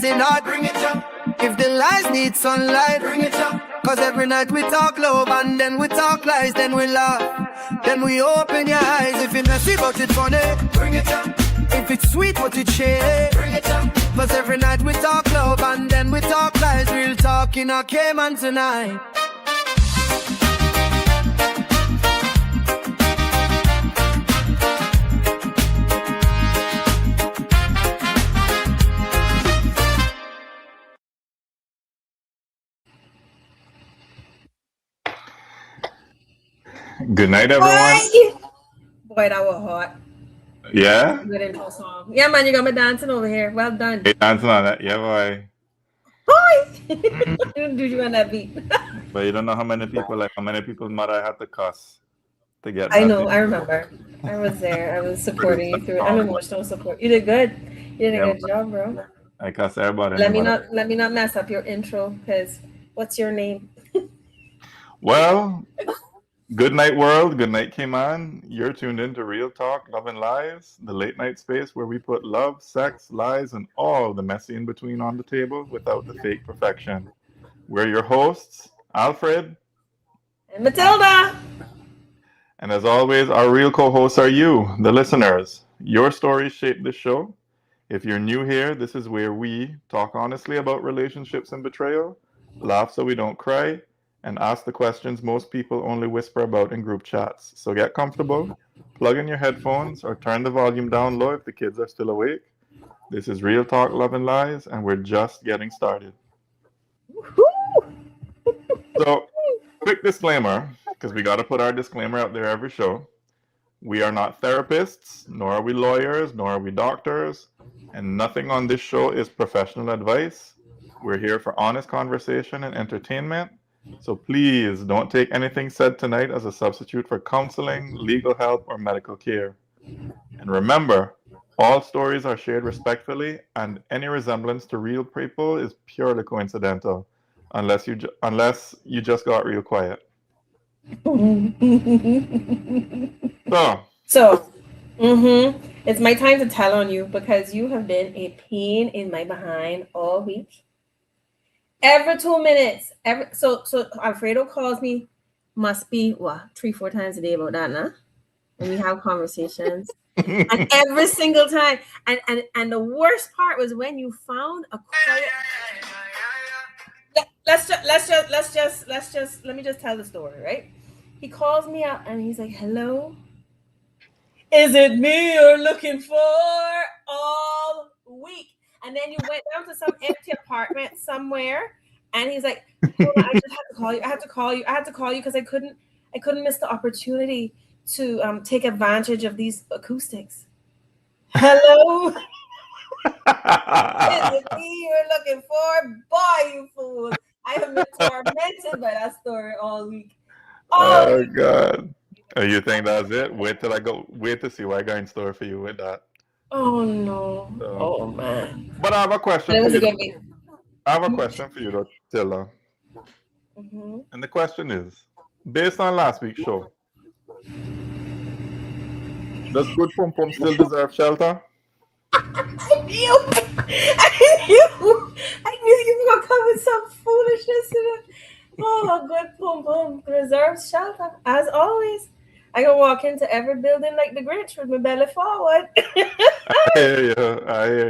blessing hot, bring it up. If the lies need sunlight, bring it up. Cause every night we talk love and then we talk lies, then we laugh, then we open your eyes. If it's messy but it's funny, bring it up. If it's sweet but it's shady, bring it up. Cause every night we talk love and then we talk lies. Real talk in our Cayman tonight. Good night, everyone. Boy, that was hot. Yeah? Good intro song. Yeah, man, you got me dancing over here. Well done. Hey, dancing on that. Yeah, boy. Boy! Did you on that beat? But you don't know how many people's mother I had to cuss to get I know, I remember. I was there. I was supporting you through it. I'm emotional support. You did good. You did a good job, bro. I cuss everybody. Let me not mess up your intro, because what's your name? Well, good night, world. Good night, Cayman. You're tuned in to Real Talk, Love and Lies, the late night space where we put love, sex, lies, and all the messy in between on the table without the fake perfection. We're your hosts, Alfred and Matilda. And as always, our real co-hosts are you, the listeners. Your stories shape this show. If you're new here, this is where we talk honestly about relationships and betrayal, laugh so we don't cry, and ask the questions most people only whisper about in group chats. So get comfortable, plug in your headphones, or turn the volume down low if the kids are still awake. This is Real Talk, Love and Lies, and we're just getting started. So, quick disclaimer, because we got to put our disclaimer out there every show. We are not therapists, nor are we lawyers, nor are we doctors, and nothing on this show is professional advice. We're here for honest conversation and entertainment. So please don't take anything said tonight as a substitute for counseling, legal help, or medical care. And remember, all stories are shared respectfully, and any resemblance to real people is purely coincidental, unless you just got real quiet. It's my time to tell on you, because you have been a pain in my behind all week. Every 2 minutes, so Alfredo calls me, must be 3-4 times a day about that, nah? And we have conversations, and every single time, and the worst part was when you found a quiet. Let me just tell the story, right? He calls me up and he's like, "Hello, is it me you're looking for all week?" And then you went down to some empty apartment somewhere, and he's like, "Hold on, I just had to call you. I had to call you because I couldn't miss the opportunity to take advantage of these acoustics." Hello, is it me you're looking for? Boy, you fool! I have been tormented by that story all week. Oh God! Oh, you think that's it? Wait to see what I got in store for you with that. Oh no! Oh man! But I have a question. I have a question for you, though, Tilla. And the question is, based on last week's show, does good pum pum still deserve shelter? I knew you were gonna come with some foolishness in it. Oh, good pum pum deserves shelter, as always. I can walk into every building like the Grinch with my belly forward. I hear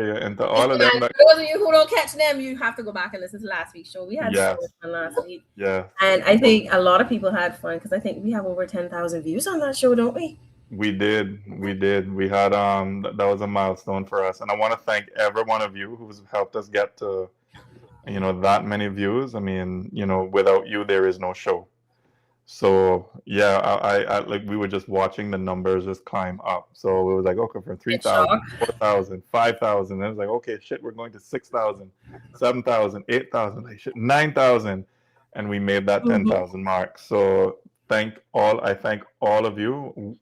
you. And to all of them, for those of you who don't catch them, you have to go back and listen to last week's show. We had so much fun last week. Yeah. And I think a lot of people had fun, because I think we have over 10,000 views on that show, don't we? We did. We had that was a milestone for us, and I want to thank every one of you who's helped us get to, that many views. I mean, without you, there is no show. So yeah, I like, we were just watching the numbers just climb up. So it was like, okay, from 3,000, 4,000, 5,000. It was like, okay, shit, we're going to 6,000, 7,000, 8,000, like shit, 9,000, and we made that 10,000 mark. So I thank all of you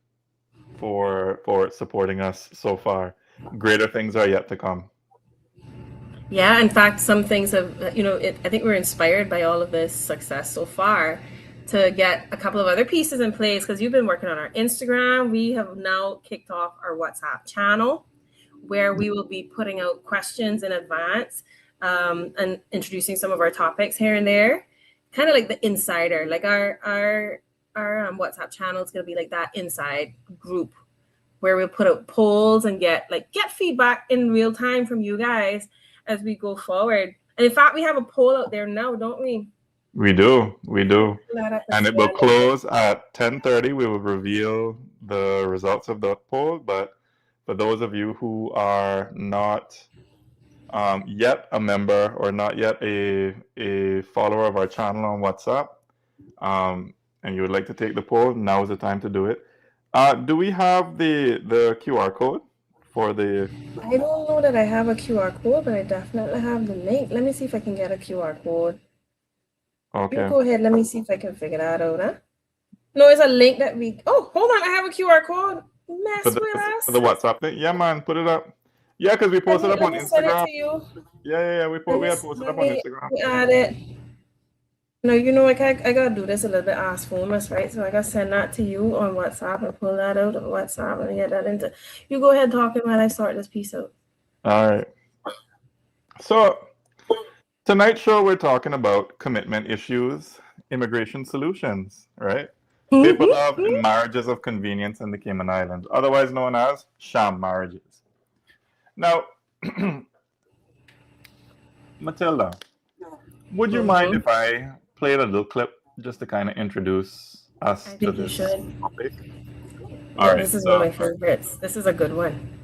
for supporting us so far. Greater things are yet to come. Yeah, in fact, some things have, I think we're inspired by all of this success so far to get a couple of other pieces in place, because you've been working on our Instagram. We have now kicked off our WhatsApp channel, where we will be putting out questions in advance and introducing some of our topics here and there, kind of like the insider, like our WhatsApp channel is going to be like that inside group where we'll put out polls and get feedback in real time from you guys as we go forward. And in fact, we have a poll out there now, don't we? We do. And it will close at 10:30. We will reveal the results of the poll. But for those of you who are not yet a member or not yet a follower of our channel on WhatsApp, and you would like to take the poll, now is the time to do it. Do we have the QR code for the... I don't know that I have a QR code, but I definitely have the link. Let me see if I can get a QR code. Okay. You go ahead. Let me see if I can figure that out, huh? No, it's a link that we... Oh, hold on. I have a QR code. Mess with us. For the WhatsApp thing? Yeah, man. Put it up. Yeah, because we posted up on Instagram. Send it to you. Yeah. We had posted up on Instagram. We add it. No, you know, I gotta do this a little bit ass-formless, right? So I gotta send that to you on WhatsApp and pull that out of WhatsApp and get that into... You go ahead talking while I sort this piece out. All right. So tonight's show, we're talking about commitment issues, immigration solutions, right? People love and marriages of convenience in the Cayman Islands, otherwise known as sham marriages. Now, Matilda, would you mind if I played a little clip just to kind of introduce us to this topic? All right, this is one of my favorites. This is a good one.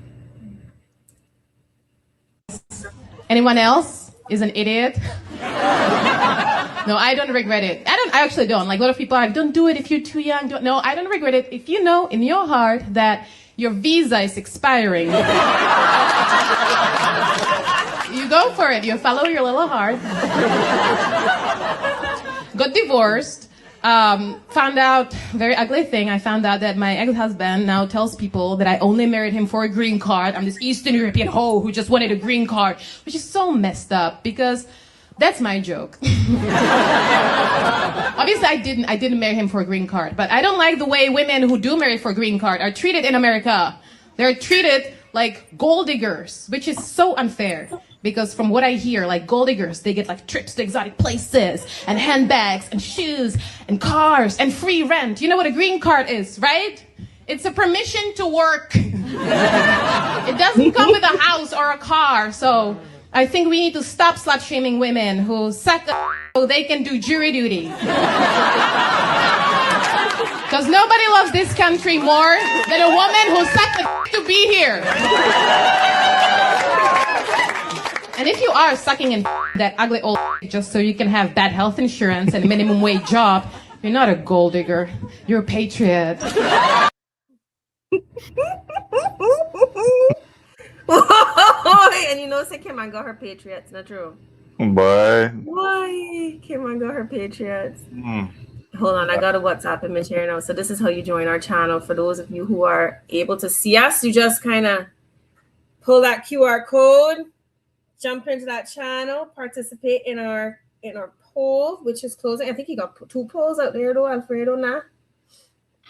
Anyone else is an idiot? No, I don't regret it. I actually don't. Like a lot of people are, don't do it if you're too young. No, I don't regret it. If you know in your heart that your visa is expiring, you go for it. You follow your little heart. Got divorced. Found out, very ugly thing, I found out that my ex-husband now tells people that I only married him for a green card. I'm this Eastern European hoe who just wanted a green card, which is so messed up because that's my joke. Obviously, I didn't marry him for a green card, but I don't like the way women who do marry for a green card are treated in America. They're treated like gold diggers, which is so unfair. Because from what I hear, like gold diggers, they get like trips to exotic places and handbags and shoes and cars and free rent. You know what a green card is, right? It's a permission to work. It doesn't come with a house or a car. So I think we need to stop slut shaming women who suck so they can do jury duty. Because nobody loves this country more than a woman who sucked to be here. And if you are sucking in that ugly old just so you can have bad health insurance and a minimum wage job, you're not a gold digger. You're a patriot. And you know, say Kim, I got her patriots, not true? Bye. Why? Kim, I got her patriots. Hold on, I got a WhatsApp image here now. So this is how you join our channel. For those of you who are able to see us, you just kind of pull that QR code, jump into that channel, participate in our poll, which is closing. I think you got 2 polls out there though, Alfredo, now.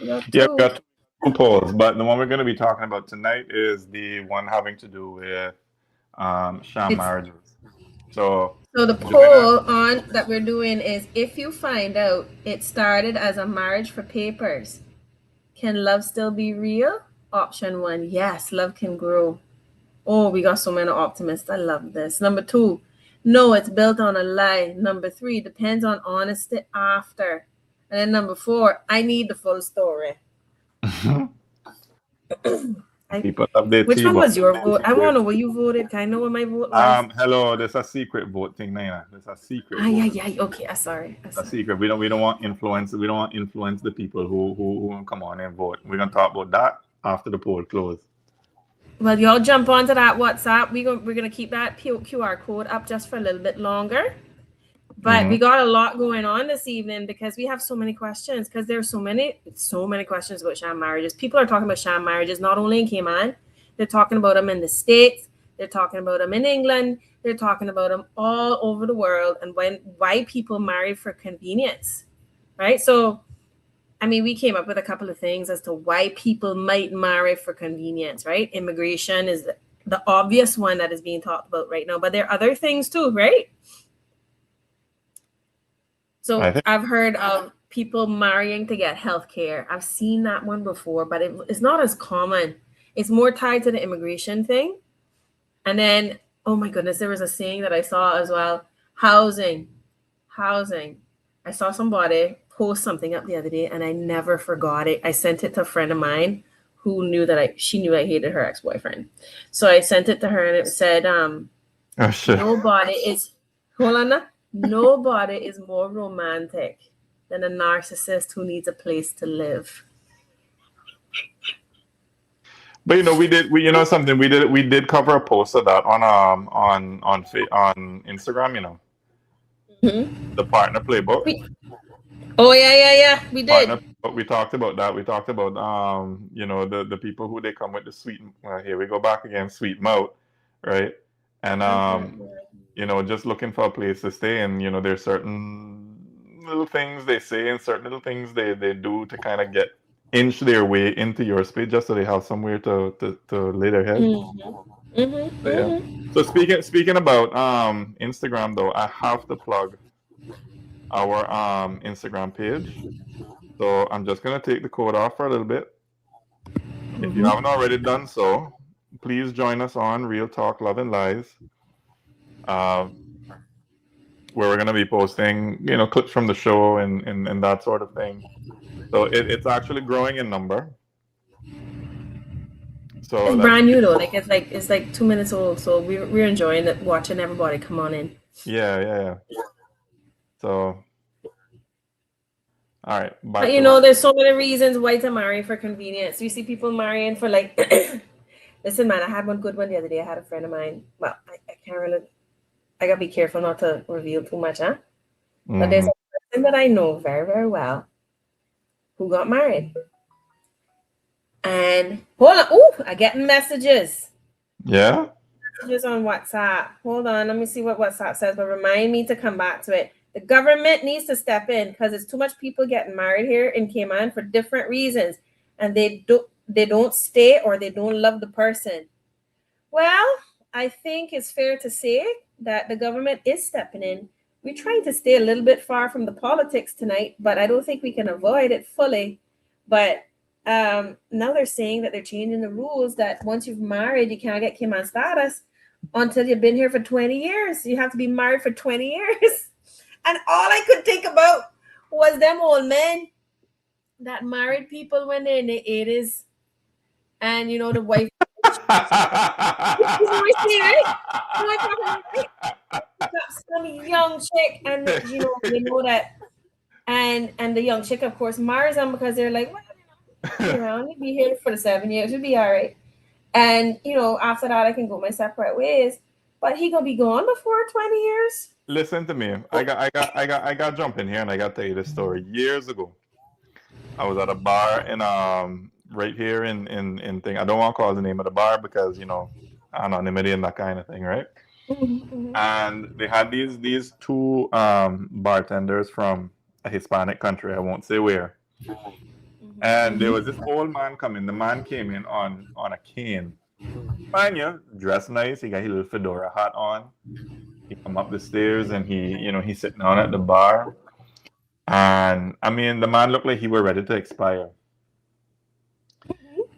Yeah, we got 2 polls, but the one we're going to be talking about tonight is the one having to do with sham marriages. So the poll on that we're doing is, if you find out it started as a marriage for papers, can love still be real? Option 1, yes, love can grow. Oh, we got so many optimists. I love this. Number 2, no, it's built on a lie. Number 3, depends on honesty after. And then number 4, I need the full story. People love their Which one was your vote? I want to know where you voted. Can I know what my vote was? Hello, there's a secret vote thing, Nina. There's a secret. Yeah. Okay, sorry. It's a secret. We don't want influence. We don't want influence the people who come on and vote. We're gonna talk about that after the poll closes. Well, y'all jump onto that WhatsApp. We're gonna keep that QR code up just for a little bit longer. But we got a lot going on this evening because we have so many questions. Because there's so many questions about sham marriages. People are talking about sham marriages not only in Cayman, they're talking about them in the States. They're talking about them in England. They're talking about them all over the world, and why people marry for convenience, right? So, I mean, we came up with a couple of things as to why people might marry for convenience, right? Immigration is the obvious one that is being talked about right now, but there are other things too, right? So I've heard of people marrying to get health care. I've seen that one before, but it's not as common. It's more tied to the immigration thing. And then, oh my goodness, there was a saying that I saw as well. Housing. I saw somebody post something up the other day and I never forgot it. I sent it to a friend of mine who knew that she knew I hated her ex-boyfriend. So I sent it to her and it said, nobody is more romantic than a narcissist who needs a place to live. But we did cover a post of that on Instagram, the partner playbook. We did. But we talked about that. We talked about the people who they come with the sweet. Here we go back again, sweet mouth, right? And just looking for a place to stay, and there's certain little things they say and certain little things they do to kind of inch their way into your space, just so they have somewhere to lay their head. So speaking about Instagram, though, I have to plug our Instagram page. So I'm just gonna take the code off for a little bit. If you haven't already done so, please join us on Real Talk Love and Lies, where we're gonna be posting clips from the show and that sort of thing. So it's actually growing in number. So it's brand new though. It's like 2 minutes old. So we're enjoying it, watching everybody come on in. Yeah. So, all right. But there's so many reasons why to marry for convenience. You see people marrying for like, listen, man, I had one good one the other day. I had a friend of mine. Well, I can't really. I gotta be careful not to reveal too much, huh? But there's a person that I know very, very well who got married. And hold on. Ooh, I get messages. Yeah. Messages on WhatsApp. Hold on. Let me see what WhatsApp says, but remind me to come back to it. The government needs to step in because it's too much people getting married here in Cayman for different reasons. And they don't stay or they don't love the person. Well, I think it's fair to say that the government is stepping in. We're trying to stay a little bit far from the politics tonight, but I don't think we can avoid it fully. But now they're saying that they're changing the rules that once you've married, you can't get Cayman status until you've been here for 20 years. You have to be married for 20 years. And all I could think about was them old men that married people when they're in their 80s. And, the wife. Some young chick, and they know that, and the young chick, of course, marries them because they're like, well, I'll be here for the 7 years, it'll be all right. And after that, I can go my separate ways. But he gonna be gone before 20 years. Listen to me. I got to jump in here, and I got to tell you this story. Years ago, I was at a bar in right here in thing. I don't want to call the name of the bar because anonymity and that kind of thing, right? And they had these two bartenders from a Hispanic country. I won't say where. And there was this old man coming. The man came in on a cane. Mind you, dressed nice. He got his little fedora hat on. He come up the stairs and he's sitting down at the bar. And I mean, the man looked like he were ready to expire.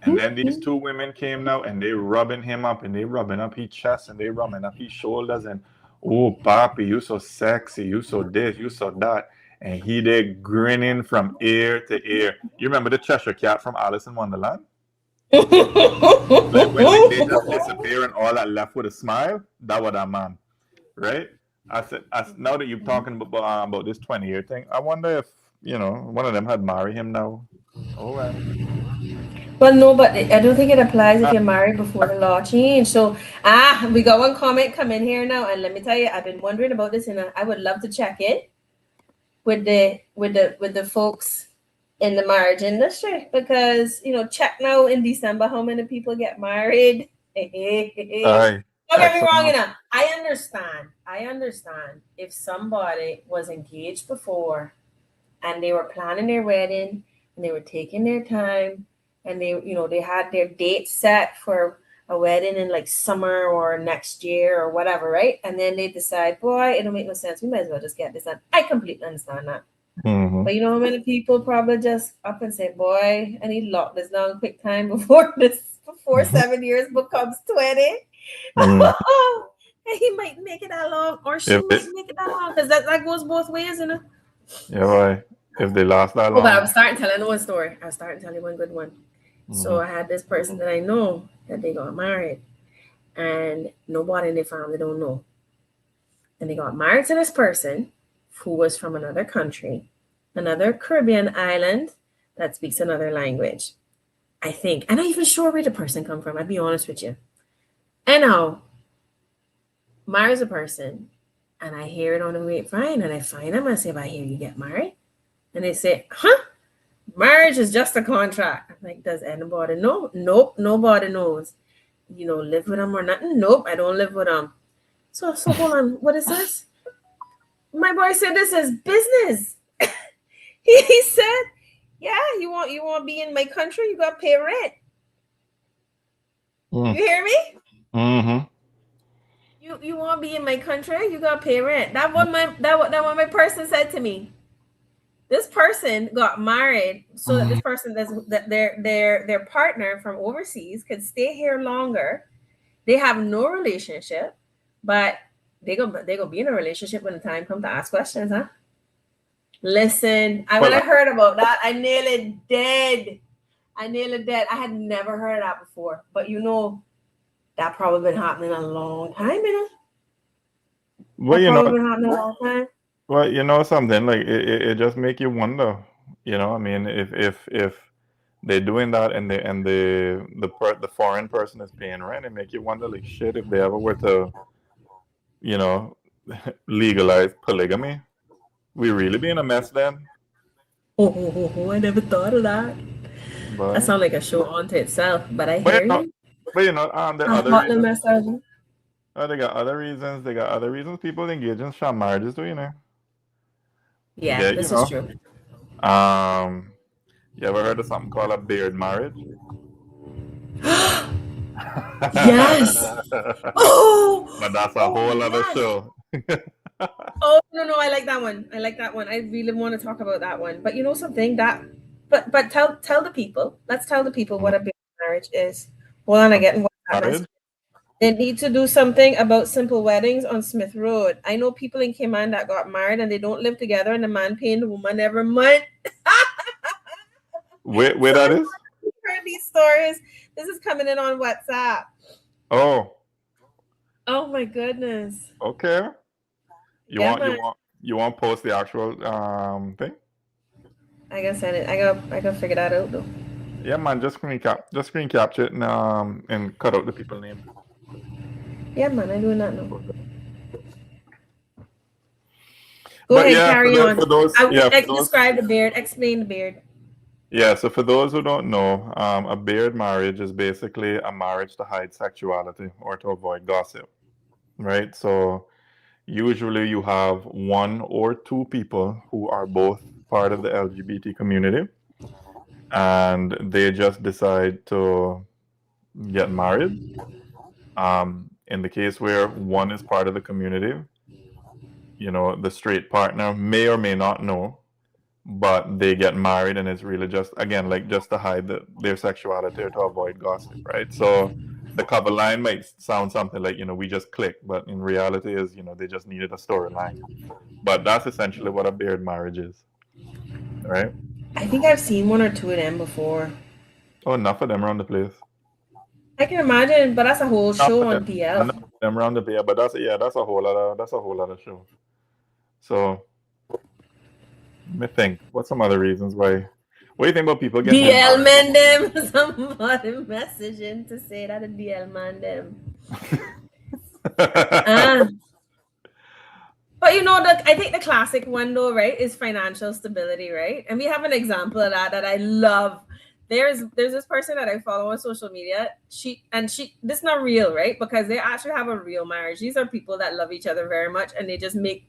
And then these two women came now and they rubbing him up and they rubbing up his chest and they rubbing up his shoulders and, oh, papi, you so sexy, you so this, you so that. And he there grinning from ear to ear. You remember the Cheshire Cat from Alice in Wonderland? Like when they just disappear and all that left with a smile, that was that man, right? I said, now that you're talking about this 20-year thing, I wonder if one of them had married him now. Oh well. Well, no, but I don't think it applies if you're married before the law changed. So, we got one comment come in here now, and let me tell you, I've been wondering about this, and I would love to check in with the folks in the marriage industry because check now in December how many people get married. Don't get me wrong, I understand if somebody was engaged before and they were planning their wedding and they were taking their time and they had their date set for a wedding in like summer or next year or whatever, right? And then they decide, boy, it don't make no sense. We might as well just get this done. I completely understand that. Mm-hmm. But you know how many people probably just up and say, boy, I need to lock this down quick time before 7 years becomes 20. Mm. And he might make it that long, or she If might make it that long, because that goes both ways, you know. yeah, boy. If they last that Oh, but I long. was starting telling one story. I was starting telling one good one. So I had this person that I know that they got married, and nobody in their family don't know. And they got married to this person who was from another country, another Caribbean island that speaks another language. I think. I'm not even sure where the person come from. I'll be honest with you. And now, marries a person, and I hear it on the grapevine, and I find them. I say, "I hear you get married," and they say, "Huh? Marriage is just a contract." I'm like, "Does anybody know?" Nope, nobody knows. You know, live with them or nothing? Nope, I don't live with them. So hold on. What is this? My boy said this is business. he said, "Yeah, you want to be in my country? You got to pay rent." You hear me? Mm-hmm. You want to be in my country? You got to pay rent. That one my person said to me. This person got married so that this person that their partner from overseas could stay here longer. They have no relationship, but they go be in a relationship when the time comes to ask questions, huh? Listen, when I heard about that, I nearly dead. I had never heard of that before, but you know, that probably been happening a long time, you know. Well, you know, been happening a long time. well, you know something, like it just make you wonder. You know, I mean, if they're doing that and the foreign person is paying rent, it make you wonder, like, shit, if they ever were to, you know, legalize polygamy, we really be in a mess then. Oh, I never thought of that. But That sounds like a show unto itself, but I but hear you know, you. there are other Hotland reasons. massage. Oh, they got other reasons. They got other reasons people engage in sham marriages, do you know? Yeah, Yeah, you this is know. true. You ever heard of something called a beard marriage? Yes. Oh, But that's a whole other yes. show. Oh no, I like that one. I really want to talk about that one. But you know something but tell the people. Let's tell the people what a beard marriage is. Hold on, I get what that Marriage? message. They need to do something about simple weddings on Smith Road. I know people in Cayman that got married and they don't live together, and the man paying the woman every month. Where that is? I've heard these stories. This is coming in on WhatsApp. Oh, Oh my goodness. okay. Man. You want to post the actual thing? I gotta send it. I gotta figure that out though. Yeah, man. Just screen capture it and cut out the people name. Yeah, man. I'm doing that now. Go ahead, carry on. Describe the beard. Explain the beard. Yeah, so for those who don't know, a beard marriage is basically a marriage to hide sexuality or to avoid gossip, right? So usually you have one or two people who are both part of the LGBT community, and they just decide to get married. In the case where one is part of the community, you know, the straight partner may or may not know, but they get married, and it's really just, again, like, just to hide their sexuality or to avoid gossip, right? So the cover line might sound something like, you know, we just clicked, but in reality is, you know, they just needed a storyline. But that's essentially what a beard marriage is, right? I think I've seen one or two of them before. Oh, enough of them around the place. I can imagine, but that's a whole show on PL. Enough of them around the place, but that's a whole other show. So let me think. What's some other reasons why? What do you think about people getting DL man them? Somebody messaging to say that a DL man them. But you know, I think the classic one though, right, is financial stability, right? And we have an example of that I love. There's this person that I follow on social media. She this is not real, right? Because they actually have a real marriage. These are people that love each other very much, and they just make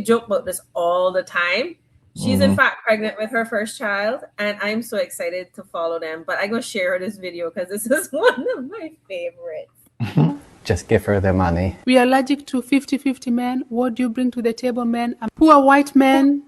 joke about this all the time. She's in fact pregnant with her first child, and I'm so excited to follow them. But I'm gonna share her this video because this is one of my favorites. Just give her the money. We are allergic to 50-50 men. What do you bring to the table, men? I'm poor white men.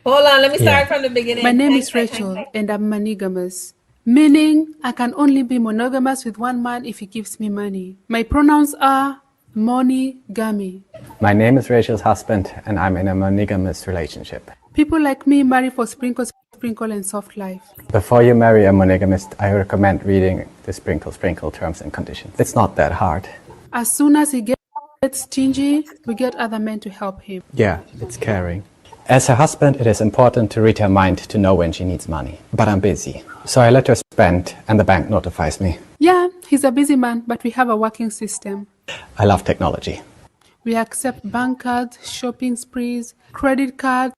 Hold on, let me start from the beginning. My name is Rachel, and I'm monogamous. Meaning, I can only be monogamous with one man if he gives me money. My pronouns are monogamy. My name is Rachel's husband, and I'm in a monogamous relationship. People like me marry for sprinkle, sprinkle, and soft life. Before you marry a monogamist, I recommend reading the sprinkle terms and conditions. It's not that hard. As soon as he gets stingy, we get other men to help him. Yeah, it's caring. As her husband, it is important to read her mind to know when she needs money. But I'm busy, so I let her spend, and the bank notifies me. Yeah, he's a busy man, but we have a working system. I love technology. We accept bank cards, shopping sprees, credit cards.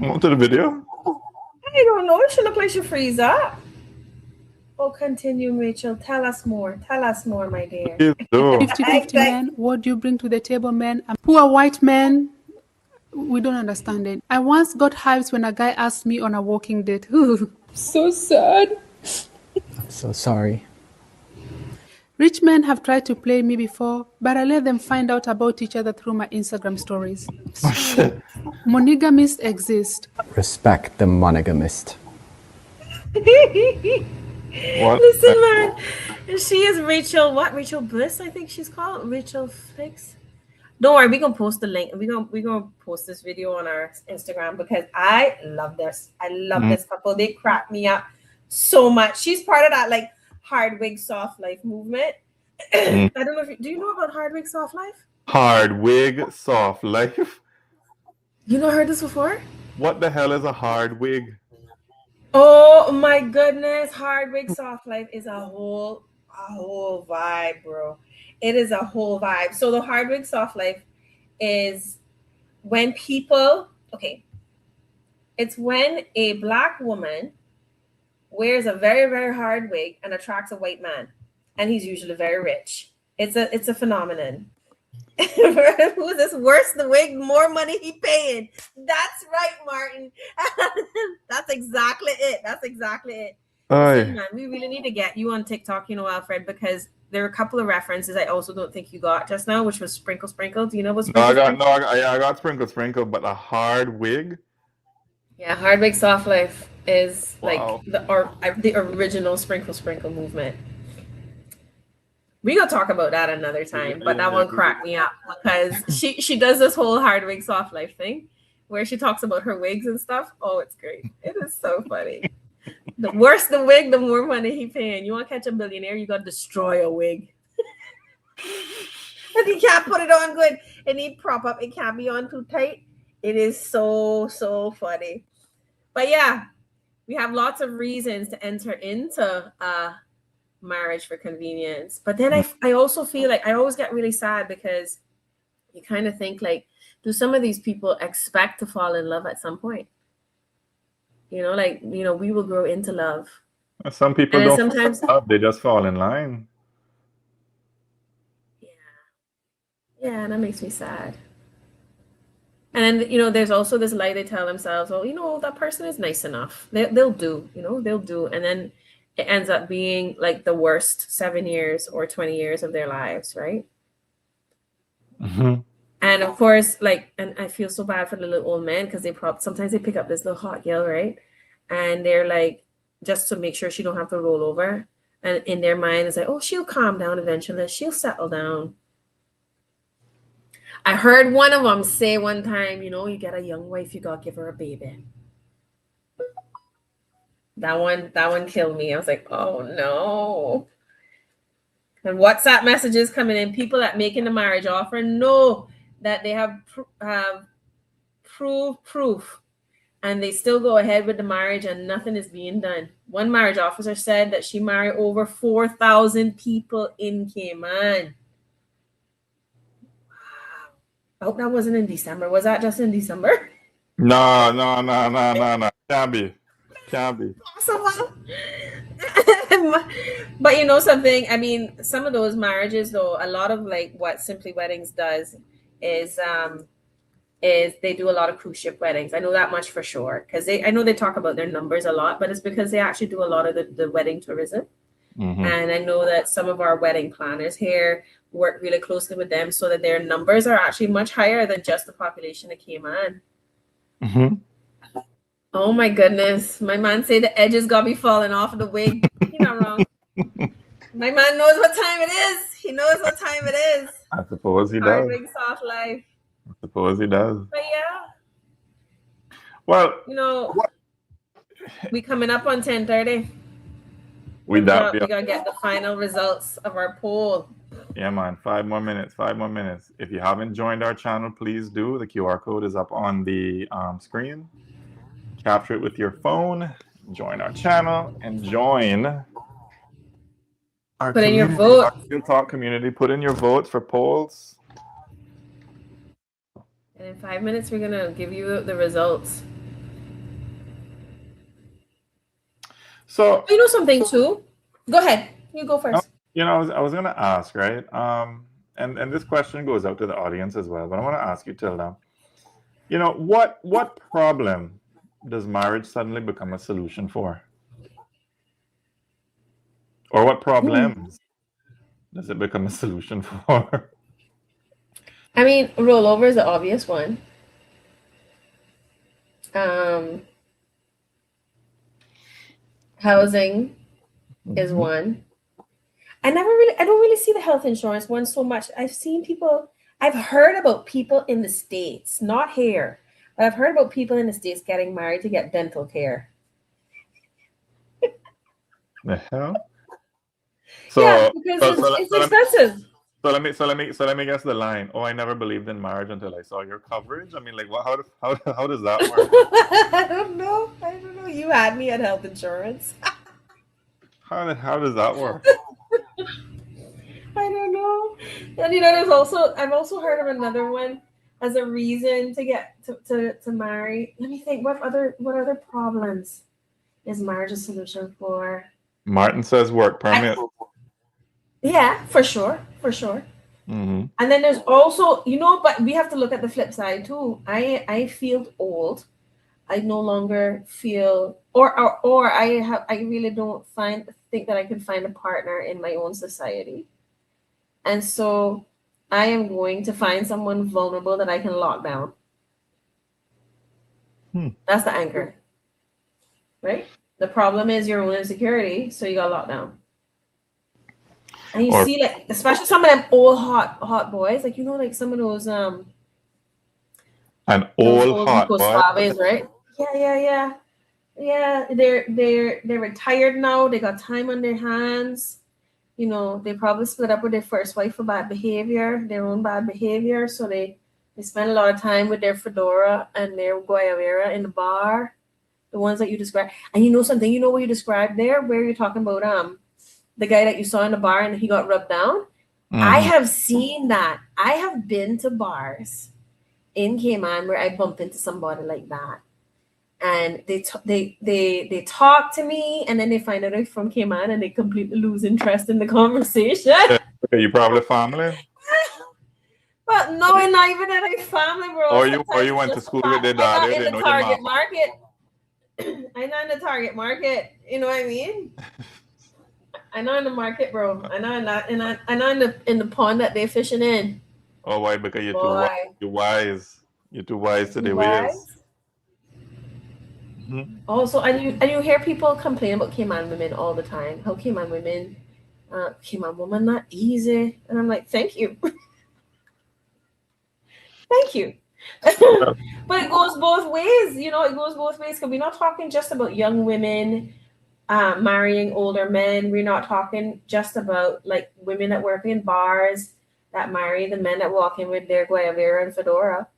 On to the video. I don't know. She look like she freeze up. Oh, continue, Rachel. Tell us more. Tell us more, my dear. 50-50 men. What do you bring to the table, men? I'm poor white men. We don't understand it. I once got hives when a guy asked me on a walking date. So sad. I'm so sorry. Rich men have tried to play me before, but I let them find out about each other through my Instagram stories. Monogamists exist. Respect the monogamist. What? Listen, man. She is Rachel. What? Rachel Bliss, I think she's called. Rachel Fix. Don't worry, we're gonna post the link. We're gonna post this video on our Instagram because I love this. I love this couple. They crack me up so much. She's part of that like hard wig soft life movement. I don't know if do you know about hard wig soft life? Hard wig soft life. You not heard this before? What the hell is a hard wig? Oh my goodness, hard wig soft life is a whole vibe, bro. It is a whole vibe. So the hard wig soft life is when people, it's when a black woman wears a very, very hard wig and attracts a white man, and he's usually very rich. It's a phenomenon. Who's this? Worse the wig, more money he paying. That's right, Martin. That's exactly it. Listen, man, we really need to get you on TikTok, Alfred, because there are a couple of references I also don't think you got just now, which was sprinkle. Do you know what sprinkle? I got sprinkle, but a hard wig. Yeah, hard wig soft life is Wow. like the original sprinkle movement. We gonna talk about that another time, but that one cracked me up because she does this whole hard wig soft life thing where she talks about her wigs and stuff. Oh, it's great. It is so funny. The worse the wig, the more money he paying. You want to catch a billionaire, you got to destroy a wig. And he can't put it on good. It need prop up. It can't be on too tight. It is so funny. But yeah, we have lots of reasons to enter into marriage for convenience. But then I also feel like I always get really sad because you kind of think like, do some of these people expect to fall in love at some point? We will grow into love. Some people And don't sometimes fall in love, they just fall in line. Yeah, and that makes me sad. And then, there's also this lie they tell themselves, oh, that person is nice enough. They'll do, they'll do. And then it ends up being like the worst 7 years or 20 years of their lives, right? Mm-hmm. And of course, and I feel so bad for the little old men because sometimes they pick up this little hot girl, right? And they're like, just to make sure she don't have to roll over. And in their mind, it's like, oh, she'll calm down eventually. She'll settle down. I heard one of them say one time, you get a young wife, you gotta give her a baby. That one killed me. I was like, oh no. And WhatsApp messages coming in, people that making the marriage offer know that they have proof, and they still go ahead with the marriage and nothing is being done. One marriage officer said that she married over 4,000 people in Cayman. I hope that wasn't in December. Was that just in December? No. Can't be. Can't be. possible. But you know something? I mean, some of those marriages, though, a lot of like what Simply Weddings does is they do a lot of cruise ship weddings. I know that much for sure because I know they talk about their numbers a lot, but it's because they actually do a lot of the wedding tourism. Mm-hmm. And I know that some of our wedding planners here work really closely with them so that their numbers are actually much higher than just the population of Cayman. Mm-hmm. Oh my goodness. My man say the edges got me falling off of the wig. You're not wrong. My man knows what time it is. He knows what time it is. I suppose he Hard does. wig, soft life. I suppose he does. But yeah, Well, you know, we coming up on 10:30. we gotta get the final results of our poll. Yeah, man. 5 more minutes. 5 more minutes. If you haven't joined our channel, please do. The QR code is up on the screen. Capture it with your phone. Join our channel and join our Put in your community, vote. our Real Talk community. Put in your votes for polls. And in 5 minutes, we're gonna give you the results. So You know something too? Go ahead. You go first. you know, I was gonna ask, right? And this question goes out to the audience as well, but I want to ask you, Tilda. You know, what problem does marriage suddenly become a solution for? Or what problems does it become a solution for? I mean, rollover is the obvious one. Housing is one. I don't really see the health insurance one so much. I've heard about people in the States, not here, but I've heard about people in the States getting married to get dental care. The hell? So, yeah, because it's expensive. So let me guess the line. Oh, I never believed in marriage until I saw your coverage. I mean, like, how does that work? I don't know. You had me at health insurance. How does that work? I don't know. And you know, I've also heard of another one as a reason to get to marry. Let me think. What other problems is marriage a solution for? Martin says work permit. Yeah, for sure. Mm-hmm. And then there's also, but we have to look at the flip side too. I feel old. I no longer feel, or I really don't think that I can find a partner in my own society. And so I am going to find someone vulnerable that I can lock down. That's the anchor, right? The problem is your own insecurity, so you got locked down. And you see, like, especially some of them old hot boys, like like some of those an old hot boy, right? Yeah. They're retired now. They got time on their hands. They probably split up with their first wife for their own bad behavior. So they spend a lot of time with their fedora and their guayabera in the bar. The ones that you described. And you know something, what you described there, where you're talking about the guy that you saw in the bar and he got rubbed down. I have seen that. I have been to bars in Cayman where I bump into somebody like that. And they talk to me and then they find out I'm from Cayman and they completely lose interest in the conversation. Okay, you probably family? But no, we're not even at a family, bro. Or you went to school with their dad. I'm in the target market. I'm not in the target market. You know what I mean? I know in the market, bro. I know in the pond that they're fishing in. Oh, why? Because you're too wise. You're too wise to their ways. Also, and you hear people complain about Cayman women all the time. How Cayman women, Cayman woman not easy, and I'm like, thank you, thank you. But it goes both ways, It goes both ways because we're not talking just about young women marrying older men. We're not talking just about like women that work in bars that marry the men that walk in with their guayabera and fedora.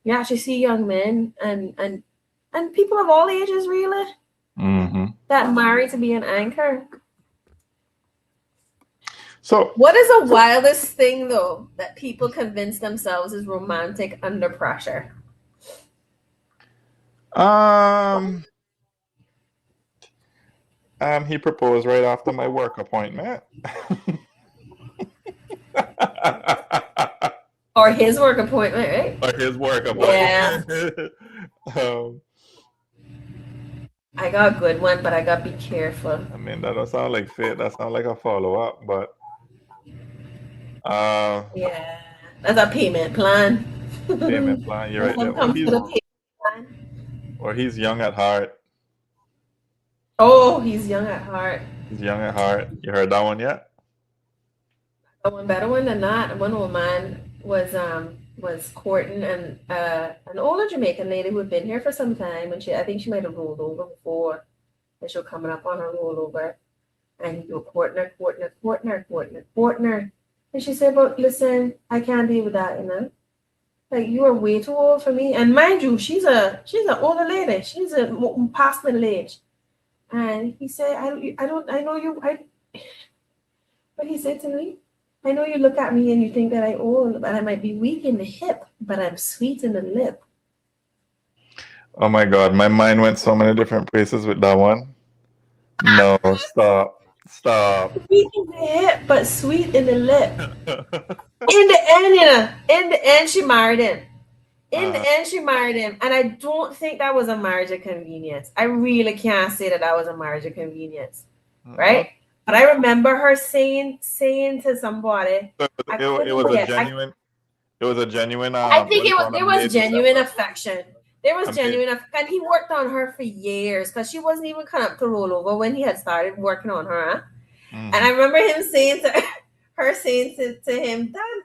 You actually see young men and people of all ages really that marry to be an anchor. So what is the wildest thing though that people convince themselves is romantic under pressure? He proposed right after my work appointment. Or his work appointment, right? Or his work Yeah. appointment. I got a good one, but I got to be careful. I mean, that don't sound like fit. That sounds like a follow-up, but Yeah. That's a payment plan. payment plan, you're right there. Comes with a payment plan. Or he's young at heart. Oh, he's young at heart. He's young at heart. You heard that one yet? One better one than that. One old man was courting an older Jamaican lady who had been here for some time, and I think she might have rolled over before, and she was coming up on her rollover, and he was courting her, and she said, "But listen, I can't deal with that, you know. Like, you are way too old for me." And mind you, she's an older lady. She's past middle age. And he said, but he said to me, "I know you look at me and you think that I'm old, but I might be weak in the hip, but I'm sweet in the lip." Oh my God, my mind went so many different places with that one. No, stop. Weak in the hip, but sweet in the lip. In the end, you know, in the end, she married him. In the end, she married him. And I don't think that was a marriage of convenience. I really can't say that was a marriage of convenience. Right? But I remember her saying to somebody, it was a genuine. It was a genuine. I think there was genuine affection. There was genuine, and he worked on her for years because she wasn't even coming up to roll over when he had started working on her. Huh? And I remember him saying to him, "Dad,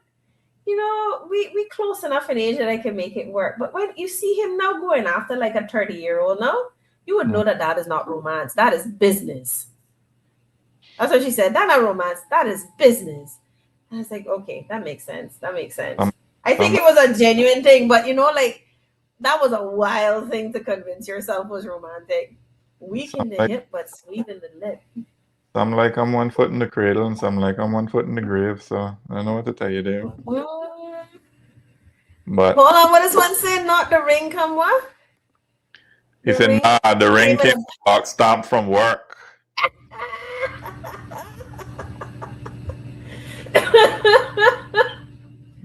you know, we close enough in age that I can make it work. But when you see him now going after like a 30-year-old now, you would know that is not romance. That is business." That's what she said. "That's not romance. That is business." And I was like, okay, that makes sense. I think it was a genuine thing, but you know, like, that was a wild thing to convince yourself was romantic. Weak in the hip, but sweet in the lip. Some like I'm 1 foot in the cradle, and some like I'm 1 foot in the grave. So I don't know what to tell you there. But hold on, what does one say? Not the ring come what? He said, "Nah, the ring came box stomped from work."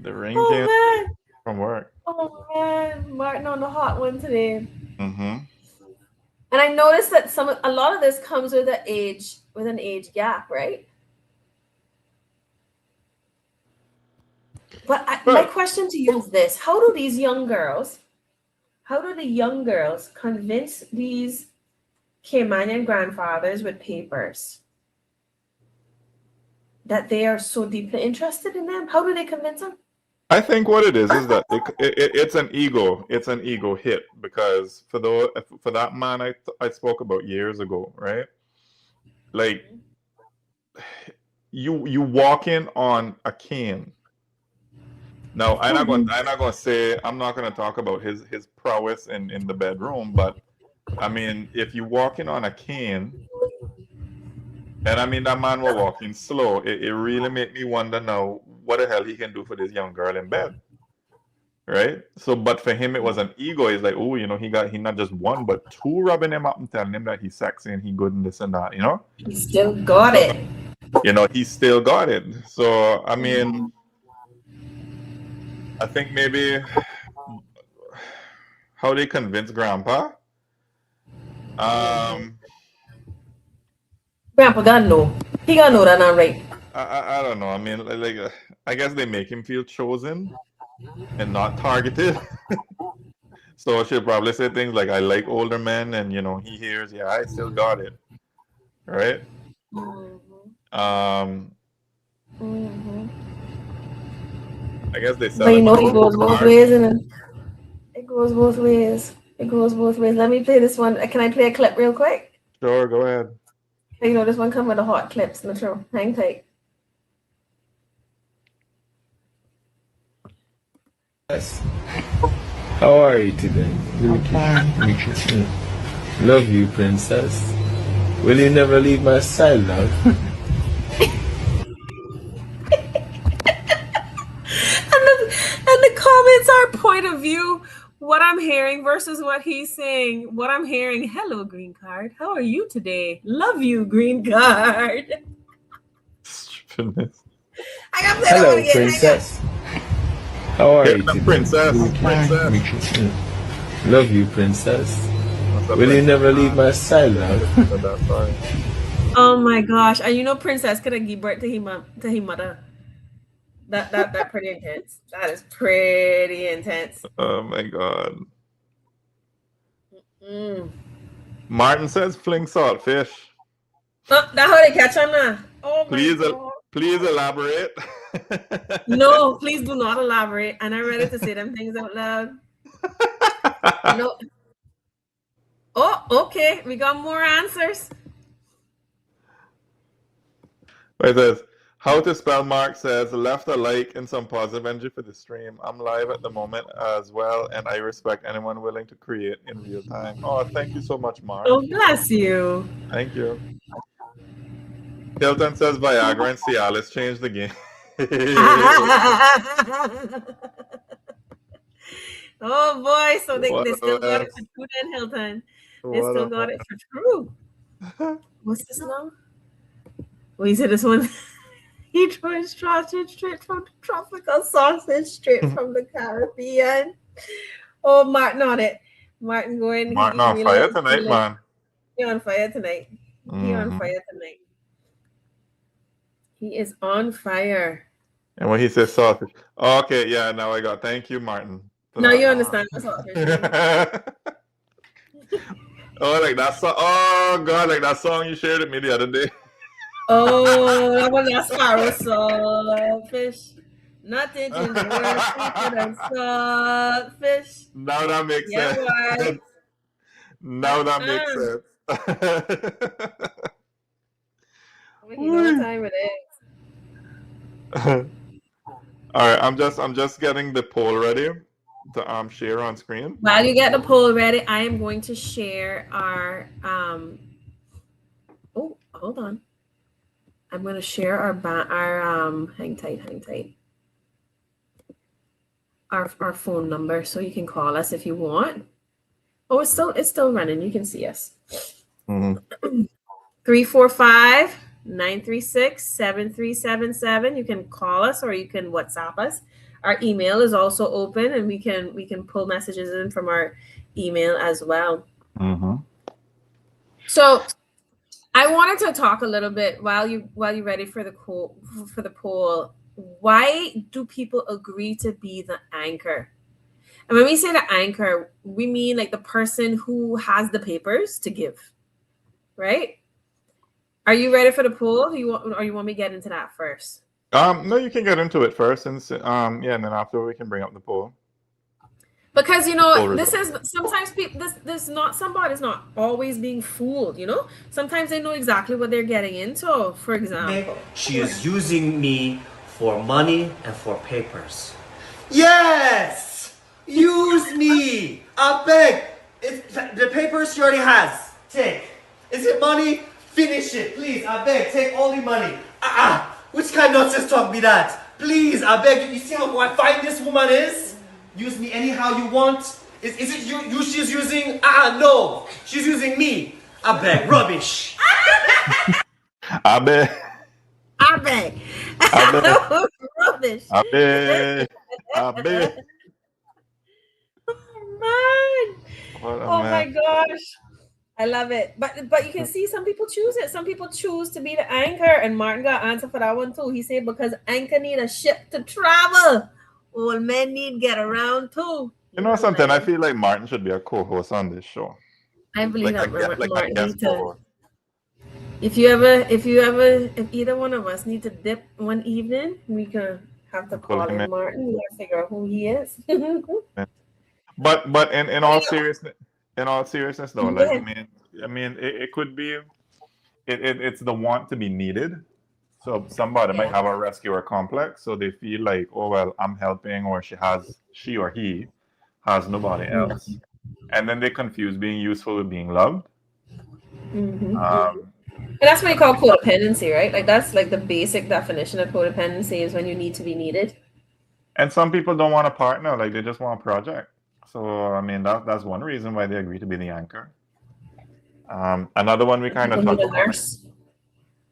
The ring came from work. Oh man, Martin on the hot one today. Mm-hmm. And I noticed that a lot of this comes with an age gap, right? But my question to you is this: how do the young girls convince these Caymanian grandfathers with papers that they are so deeply interested in them? How do they convince them? I think what it is that it's an ego. It's an ego hit because for that man I spoke about years ago, right? Like, you walk in on a cane. Now I'm not gonna talk about his prowess in the bedroom, but I mean, if you walk in on a cane, and I mean that man was walking slow, it really made me wonder now what the hell he can do for this young girl in bed, right? So, but for him it was an ego. He's like, oh, you know, he not just one but two rubbing him up and telling him that he's sexy and he good and this and that, you know. He still got it. You know, he still got it. So I mean, I think maybe how they convince Grandpa. Grandpa gotta know. He gotta know that I'm right. I don't know. I mean, like I guess they make him feel chosen and not targeted. So she'll probably say things like, "I like older men," and you know, he hears, "Yeah, I still got it," right? I guess they sell. But you know, it goes both ways, and it goes both ways. It goes both ways. Let me play this one. Can I play a clip real quick? Sure, go ahead. You know, this one come with the hot clips. No true. Hang tight. Yes. How are you today? Love you, princess. Will you never leave my side, love? And the comments are point of view what I'm hearing versus what he's saying. What I'm hearing, hello, green card. How are you today? Love you, green card. Stupidness. I got to play that one Hello, again. princess. How are you Yeah, today? princess. Love you, princess. What's up, Will you princess? never leave my side, love? That's sorry. Oh my gosh. And you know Princess could have give birth to him mother. That pretty intense. That is pretty intense. Oh my God. Mm. Martin says fling saltfish. Oh, that's how they catch on now. Oh my God. Please elaborate. No, please do not elaborate. And I'm ready to say them things out loud. No. Oh, okay. We got more answers. It says, how to spell Mark says, left a like and some positive energy for the stream. I'm live at the moment as well, and I respect anyone willing to create in real time. Oh, thank you so much, Mark. Oh, bless you. Thank you. Hilton says Viagra and Cialis changed the game. Oh boy, so they What still a got it mess. for true then, Hilton. They What still a got mess. it for true. What's this now? Well, you said this one. He chose sausage straight from the tropical sausage straight from the Caribbean. Oh, Martin on it. Martin going. Martin on fire tonight, man. He on fire tonight. He on Mhm. fire tonight. He is on fire. And when he says sausage, oh, okay, yeah, now I got. Thank you, Martin. Now you understand the sausage. Oh, like that song. Oh God, like that song you shared with me the other day. Oh, that was a sparrow saltfish. Nothing in the world sweeter than saltfish. Now that makes Yeah, sense. right. Now that makes sense. We can go on time with it. All right, I'm just getting the poll ready to share on screen. While you get the poll ready, I am going to share our oh, hold on. I'm going to share our hang tight. Our phone number so you can call us if you want. Oh, it's still running. You can see us. 345-936-7377. You can call us or you can WhatsApp us. Our email is also open, and we can pull messages in from our email as well. So I wanted to talk a little bit while you're ready for the poll. Why do people agree to be the anchor? And when we say the anchor, we mean like the person who has the papers to give, right? Are you ready for the poll? Or you want me to get into that first? No, you can get into it first, and yeah, and then after we can bring up the poll. Because this is sometimes people. Somebody's not always being fooled. Sometimes they know exactly what they're getting into. For example, she is using me for money and for papers. Yes, use me. I beg. The papers she already has. Take. Is it money? Finish it, please. I beg. Take all the money. Which kind of nonsense talk be that? Please, I beg. You see how fine this woman is? Use me anyhow you want. Is it you she's using? No. She's using me. I beg. Rubbish. I bet. Rubbish. I bet. Oh, man. Oh my gosh. I love it. But you can see some people choose it. Some people choose to be the anchor. And Martin got an answer for that one too. He said because anchor need a ship to travel. All men need get around too. You know something? I feel like Martin should be a co-host on this show. I believe Like Martin guest needs to. co-host. If either one of us need to dip one evening, we can have to call in Martin. We gotta figure out who he is. But in all seriousness, though, like I mean, it could be, it's the want to be needed. So somebody might have a rescuer complex, so they feel like, oh well, I'm helping, or she or he has nobody else, and then they confuse being useful with being loved. And that's what you call codependency, right? Like that's like the basic definition of codependency is when you need to be needed. And some people don't want a partner, like they just want a project. So I mean that's one reason why they agree to be the anchor. Another one we kind of People need touched a on. nurse.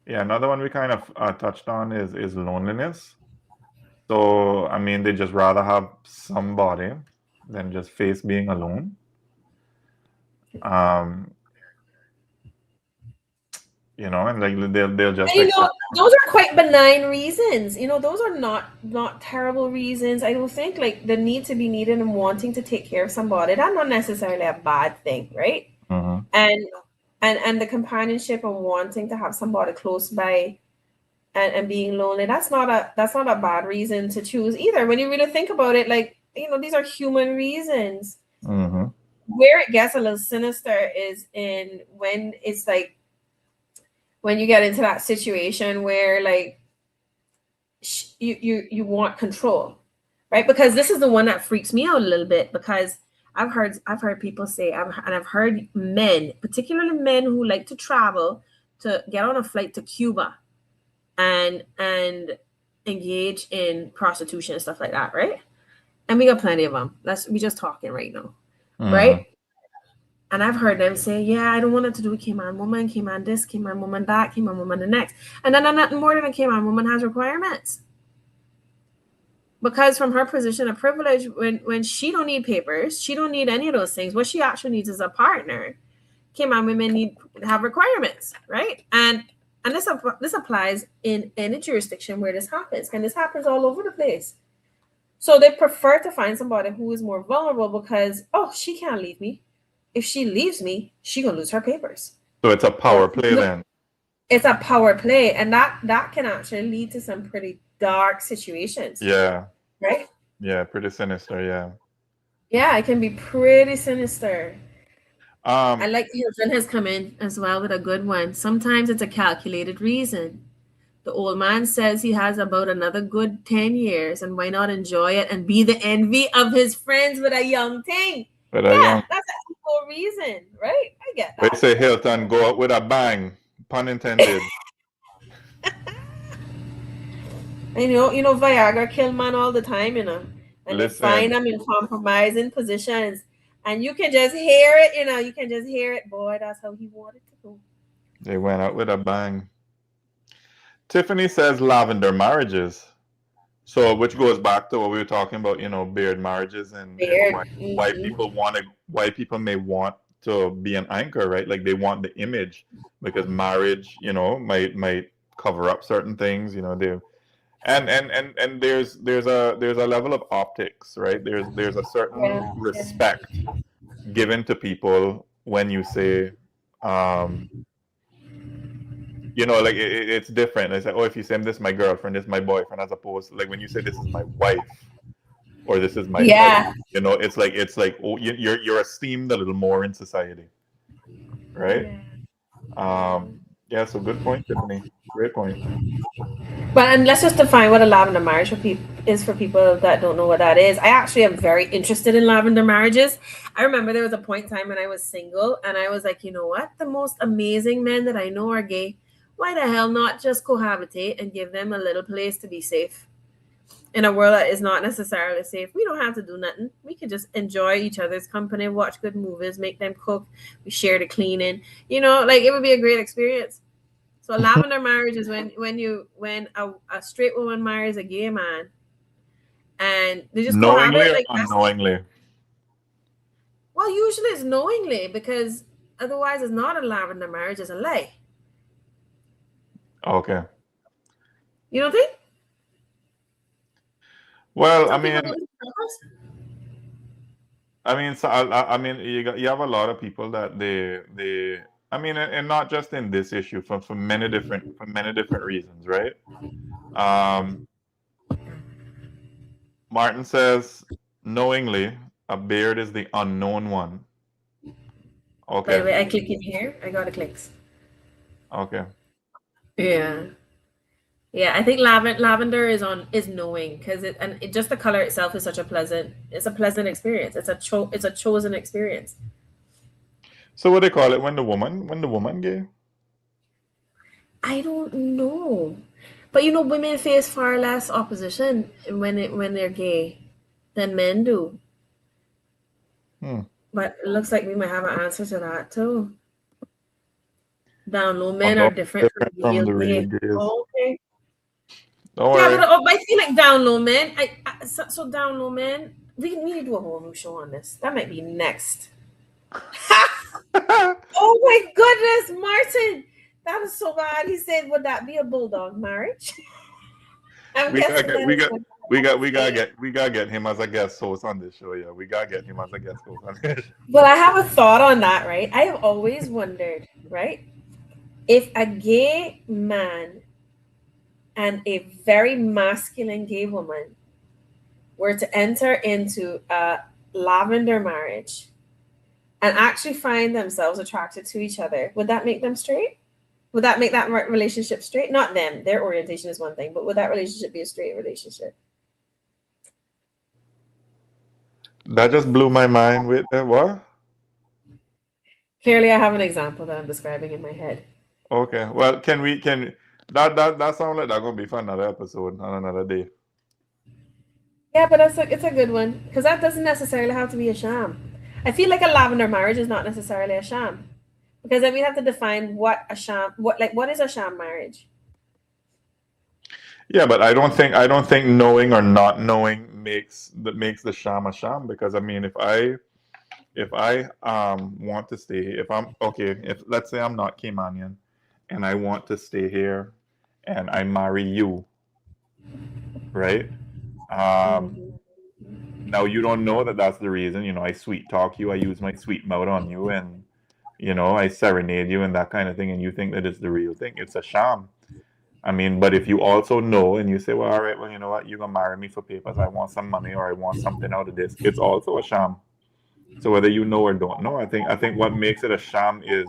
Yeah, another one we kind of touched on is loneliness. So I mean, they just rather have somebody than just face being alone. Um, and like they'll just And accept. those are quite benign reasons. Those are not terrible reasons. I don't think like the need to be needed and wanting to take care of somebody, that's not necessarily a bad thing, right? Mhm. And the companionship and wanting to have somebody close by and being lonely, that's not a bad reason to choose either. When you really think about it, like, these are human reasons. Mhm. Where it gets a little sinister is in when it's like when you get into that situation where like you want control, right? Because this is the one that freaks me out a little bit, because I've heard people say, and I've heard men, particularly men who like to travel, to get on a flight to Cuba and engage in prostitution and stuff like that, right? And we got plenty of them. We just talking right now, Mhm. right? And I've heard them say, yeah, I don't want it to do with Cayman woman, Cayman this, Cayman woman that, Cayman woman the next. And then nothing more than a Cayman woman has requirements. Because from her position of privilege, when she don't need papers, she don't need any of those things. What she actually needs is a partner. Cayman women have requirements, right? And this applies in any jurisdiction where this happens. And this happens all over the place. So they prefer to find somebody who is more vulnerable because, she can't leave me. If she leaves me, she gonna lose her papers. So it's a power play then. It's a power play, and that can actually lead to some pretty dark situations. Yeah. Right? Yeah, pretty sinister. Yeah. Yeah, it can be pretty sinister. Um, I like Hilton has come in as well with a good one. Sometimes it's a calculated reason. The old man says he has about another good 10 years, and why not enjoy it and be the envy of his friends with a young thing? but Yeah, that's a equal reason, right? I get They that. say Hilton go out with a bang, pun intended. And Viagra kill man all the time, and they find them in compromising positions, and you can just hear it, you can just hear it. Boy, that's how he wanted to go. They went out with a bang. Tiffany says lavender marriages. So, which goes back to what we were talking about, beard marriages and why people may want to be an anchor, right? Like they want the image because marriage, might cover up certain things, they and there's a level of optics, right? There's a certain respect given to people when you say like it's different. It's like, if you say this is my girlfriend, this is my boyfriend, as opposed to like when you say this is my wife or this is my husband, it's like you're esteemed a little more in society, right? So good point, Tiffany. Great point. And let's just define what a lavender marriage is for people that don't know what that is. I actually am very interested in lavender marriages. I remember there was a point in time when I was single, and I was like, you know what? The most amazing men that I know are gay. Why the hell not just cohabitate and give them a little place to be safe in a world that is not necessarily safe? We don't have to do nothing. We can just enjoy each other's company, watch good movies, make them cook. We share the cleaning. Like it would be a great experience. So a lavender marriage is when a straight woman marries a gay man, and they just knowingly or unknowingly. Well, usually it's knowingly, because otherwise it's not a lavender marriage; it's a lie. Okay. You don't think? Well, I mean, so I mean, you have a lot of people that they. I mean, and not just in this issue, for many different reasons, right? Martin says, knowingly, a beard is the unknown one. Okay. Wait, I click in here. I got the clicks. Okay. Yeah, I think lavender is knowing, because just the color itself is such a pleasant experience. It's a chosen experience. So what they call it when the woman gay? I don't know, but women face far less opposition when they're gay than men do. But it looks like we might have an answer to that too. Down low men are Although different from different from real the real gays. gays. Oh, okay. Don't Yeah, worry. but I feel like down low men. So down low men. We need to do a whole new show on this. That might be next. Oh my goodness, Martin, that was so bad. He said, "Would that be a bulldog marriage?" I'm we gotta guessing get that we is got what we got we he's gotta saying. get him as a guest host on this show. Yeah, we gotta get him as a guest host on this. But I have a thought on that, right? I have always wondered, right, if a gay man and a very masculine gay woman were to enter into a lavender marriage and actually find themselves attracted to each other, would that make them straight? Would that make that relationship straight? Not them. Their orientation is one thing, but would that relationship be a straight relationship? That just blew my mind with what? Clearly, I have an example that I'm describing in my head. Okay. Well, can that sounds like that's gonna be for another episode on another day. Yeah, but it's a good one because that doesn't necessarily have to be a sham. I feel like a lavender marriage is not necessarily a sham because then we have to define what is a sham marriage. Yeah, but I don't think knowing or not knowing makes the sham a sham, because I mean if I want to stay, if I'm okay, if let's say I'm not Caymanian and I want to stay here and I marry you, right? Now you don't know that that's the reason. You know, I sweet talk you, I use my sweet mouth on you, and you know, I serenade you and that kind of thing, and you think that it's the real thing. It's a sham. I mean, but if you also know and you say, well, all right, well, you know what, you're gonna marry me for papers, I want some money or I want something out of this, it's also a sham. So whether you know or don't know, I think what makes it a sham is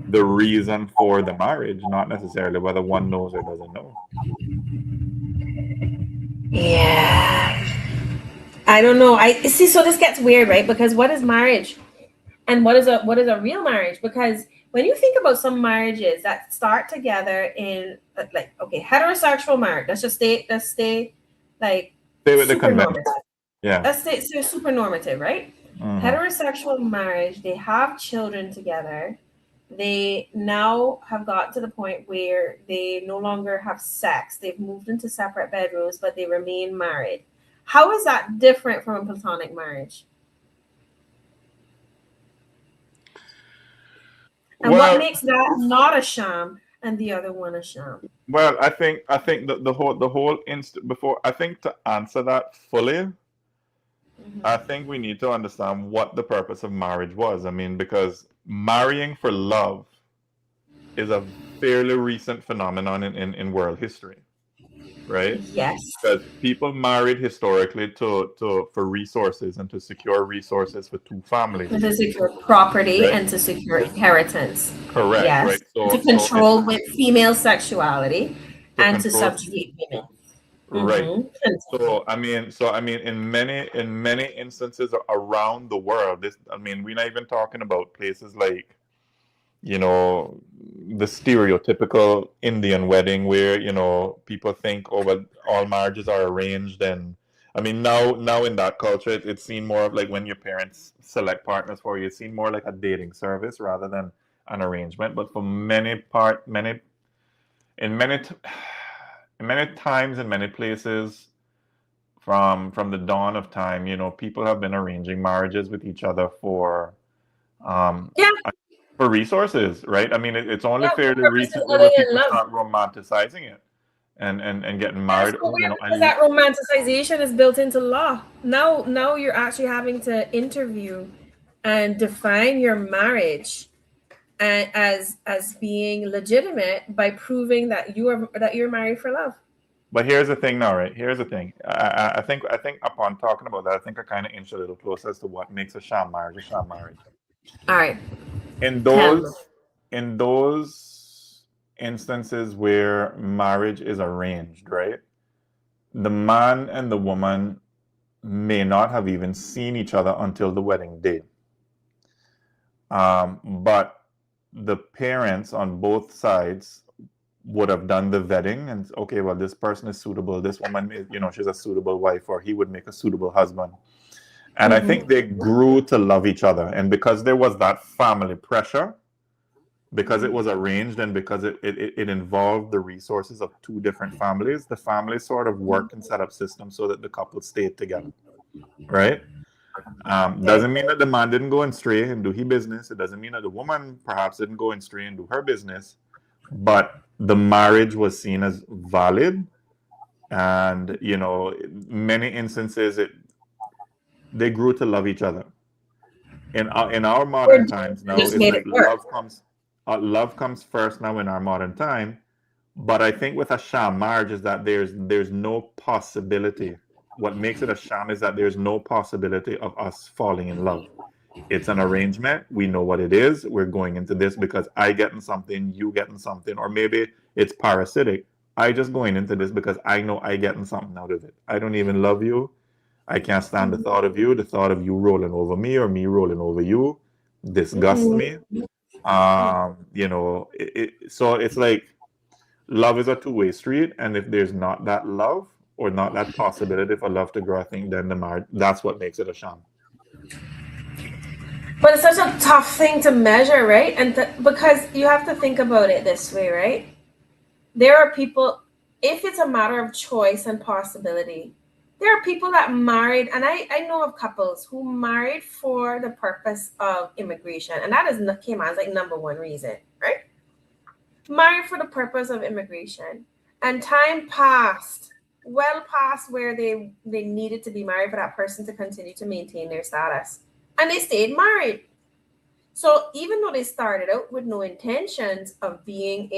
the reason for the marriage, not necessarily whether one knows or doesn't know. Yeah. I don't know. I see. So this gets weird, right? Because what is marriage, and what is a real marriage? Because when you think about some marriages that start together in like heterosexual marriage, let's stay like Stay with the super convention. normative. Yeah. Let's stay so super normative, right? Heterosexual marriage, they have children together. They now have got to the point where they no longer have sex. They've moved into separate bedrooms, but they remain married. How is that different from a platonic marriage? And what makes that not a sham and the other one a sham? Well, I think the whole before I think to answer that fully, I think we need to understand what the purpose of marriage was. I mean, because marrying for love is a fairly recent phenomenon in world history, right? Yes. Because people married historically for resources and to secure resources for two families. To secure property, right? And to secure inheritance. Correct. Yes. Right. So, to control with female sexuality and to subjugate women. Right. So I mean, in many instances around the world, we're not even talking about places like, you know, the stereotypical Indian wedding where, you know, people think, oh, well, all marriages are arranged. And I mean, now in that culture, it's seen more of like when your parents select partners for you, it's seen more like a dating service rather than an arrangement. But for many times, in many places, from the dawn of time, you know, people have been arranging marriages with each other for resources, right? I mean, it's only fairly recently where people start romanticizing it and getting married. So because that romanticization is built into law. Now you're actually having to interview and define your marriage as being legitimate by proving that you're married for love. But here's the thing now, right? Here's the thing. I think upon talking about that, I think I kind of inch a little closer as to what makes a sham marriage a sham marriage. All right. In those instances where marriage is arranged, right? The man and the woman may not have even seen each other until the wedding day. But the parents on both sides would have done the vetting and, okay, well, this person is suitable. This woman is, you know, she's a suitable wife, or he would make a suitable husband. And I think they grew to love each other. And because there was that family pressure, because it was arranged and because it involved the resources of two different families, the families sort of worked and set up systems so that the couple stayed together, right? Doesn't mean that the man didn't go astray and do his business. It doesn't mean that the woman perhaps didn't go astray and do her business, but the marriage was seen as valid. And, you know, many instances, they grew to love each other. In our modern times now, it's like love comes first now in our modern time. But I think with a sham marriage is that there's no possibility. What makes it a sham is that there's no possibility of us falling in love. It's an arrangement. We know what it is. We're going into this because I getting something, you getting something, or maybe it's parasitic. I just going into this because I know I getting something out of it. I don't even love you. I can't stand the thought of you. The thought of you rolling over me or me rolling over you disgusts me. You know, so it's like love is a two-way street, and if there's not that love or not that possibility for love to grow, I think then the marriage, that's what makes it a sham. But it's such a tough thing to measure, right? And because you have to think about it this way, right? There are people, if it's a matter of choice and possibility, there are people that married, and I know of couples who married for the purpose of immigration, and that came as like number one reason, right? Married for the purpose of immigration, and time passed, well past where they needed to be married for that person to continue to maintain their status, and they stayed married. So even though they started out with no intentions of being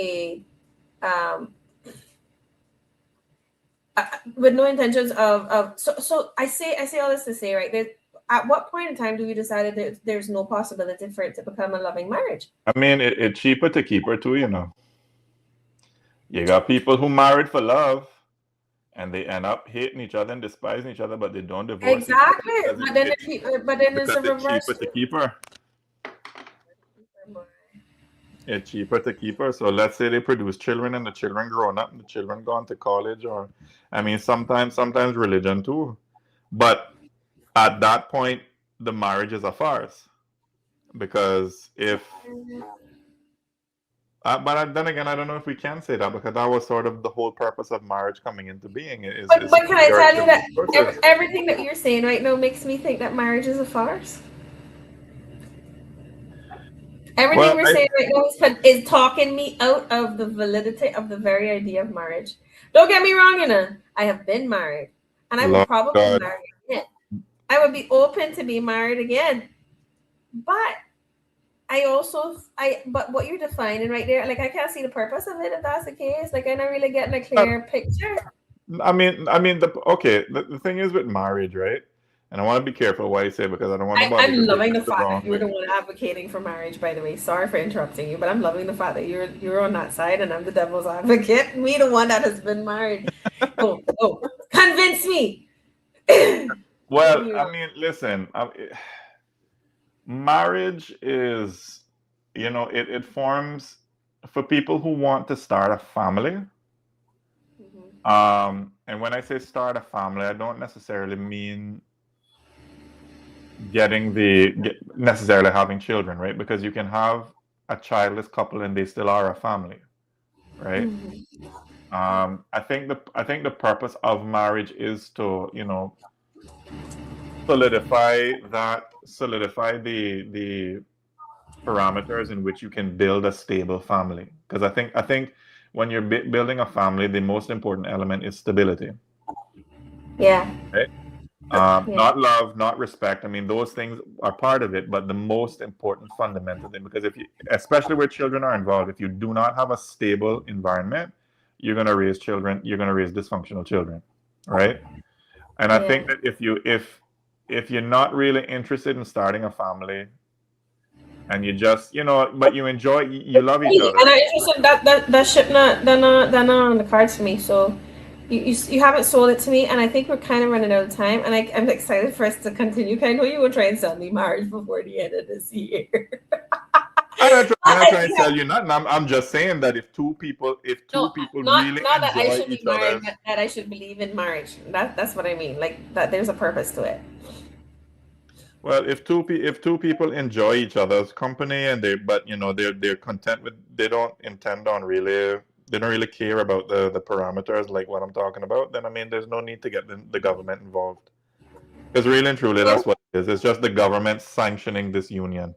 with no intentions so I say all this to say, right, at what point in time do we decide that there's no possibility for it to become a loving marriage? I mean, it's cheaper to keep her too, you know. You got people who married for love and they end up hating each other and despising each other, but they don't divorce. Exactly. But then it's a reverse. Cheaper to keep her. It's cheaper to keep her. So let's say they produce children and the children grown up and the children gone to college, or I mean sometimes religion too. But at that point the marriage is a farce. Because if but then again, I don't know if we can say that, because that was sort of the whole purpose of marriage coming into being. But can I tell you that everything that you're saying right now makes me think that marriage is a farce? Everything we're saying right now is talking me out of the validity of the very idea of marriage. Don't get me wrong, you know. I have been married, and I would probably marry again. I would be open to be married again. But but what you're defining right there, like I can't see the purpose of it if that's the case. Like I'm not really getting a clear picture. I mean, the thing is with marriage, right? And I want to be careful what I say, because I don't want to. I'm loving the fact that you're the one advocating for marriage, by the way. Sorry for interrupting you, but I'm loving the fact that you're on that side and I'm the devil's advocate. Me, the one that has been married. Oh, convince me. Well, I mean, listen, marriage is, you know, it forms for people who want to start a family. And when I say start a family, I don't necessarily mean necessarily having children, right? Because you can have a childless couple and they still are a family, right? I think the purpose of marriage is to, you know, solidify the parameters in which you can build a stable family. Because I think when you're building a family, the most important element is stability. Yeah. Right? Not love, not respect. I mean, those things are part of it, but the most important fundamental thing, because especially where children are involved, if you do not have a stable environment, you're going to raise dysfunctional children, right? And I think that if you're not really interested in starting a family, and you just, you know, but you enjoy, you love each other. And I'm interested that ship they're not on the cards for me. So you haven't sold it to me, and I think we're kind of running out of time. And I'm excited for us to continue. I know you will try and sell me marriage before the end of this year. I'm not trying to tell you nothing. I'm just saying that if two people really enjoy that I should be each married, other, that I should believe in marriage. That's what I mean. Like that, there's a purpose to it. Well, if two people enjoy each other's company and they're content with, they don't really care about the parameters like what I'm talking about, then I mean there's no need to get the government involved. Because really and truly that's what it is. It's just the government sanctioning this union.